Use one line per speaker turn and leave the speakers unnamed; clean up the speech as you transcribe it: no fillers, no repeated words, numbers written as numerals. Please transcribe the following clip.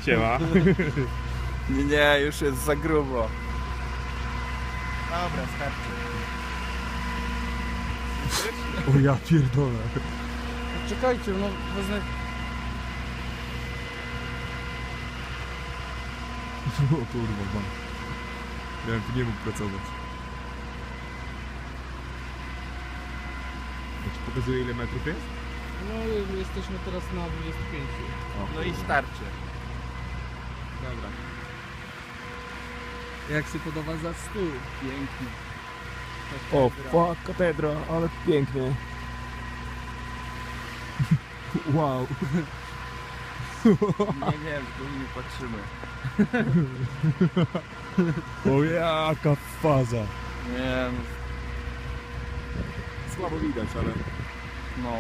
Siema.
Nie, już jest za grubo.
Dobra, starczy.
O ja pierdolę.
Czekajcie, no wezmę...
O kurwa, man. Ja bym tu nie mógł pracować. Ja ci pokazuję ile metrów jest?
No jesteśmy teraz na 25.
O,
No i
kurwa.
starczy.
Dobra. Jak się podoba za stół? Pięknie.
O fuck, katedra, ale pięknie. Wow.
Nie, tu nie patrzymy.
O jaka faza.
Nie,
Słabo widać, ale...
no.